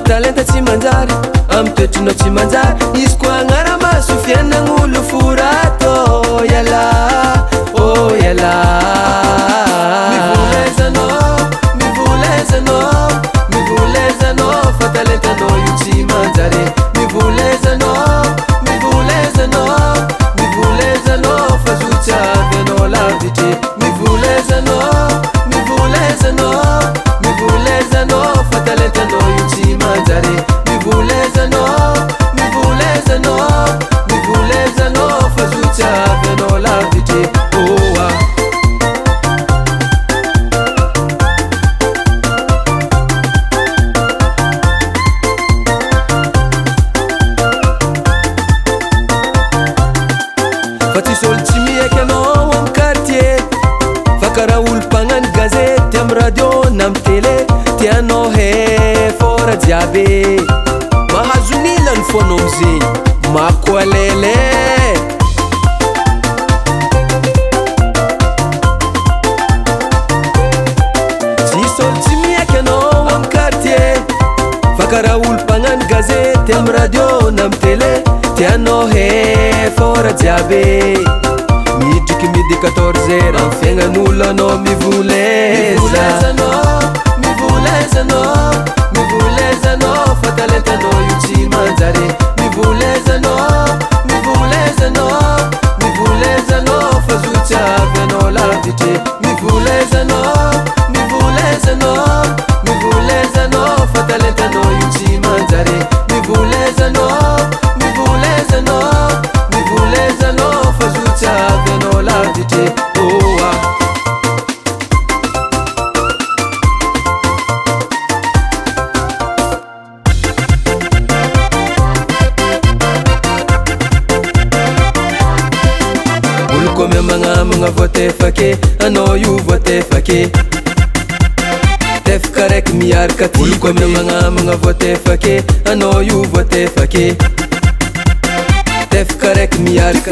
talenta tsy manjary amy toetrinao tsy manjary izy koa agnaramaso fiainagn'olo forato yala oh yala mivolezanao fa talentanao io tsy manjary mivolezanao fa zotsy avyanao lavitry mivolezanao fa talentanao io tsy manjary mivolezanao fa zotsy avyanao lavitry oa fa tsisy olo tsy mieky anao amy quartier fa karaha olo mpagnano gazety amy radio na amy télé tianao he fora jiaby mahazo nilany foanao amizegny makoalele tsisy olo tsy mieky anao amy quartier fa karaha olo mpagnano gazety amy radio na amy télé tianao he fora jiaby midriky midi 14 heures amy fiaignan'olo anao mivolezanao fa talentanao io tsy manjary mivolezanao fa zotsy avyanao lavitry mivolezanao fa talentanao io tsy manjary mivolezanao fa zotsy avyanao lavitry oa olo koa mia magnamagna voatefake anao io voatefake tefaka raiky miaraka ty olo koa mia magnamagna voatefake anao io voatefake tefaka raiky miaraka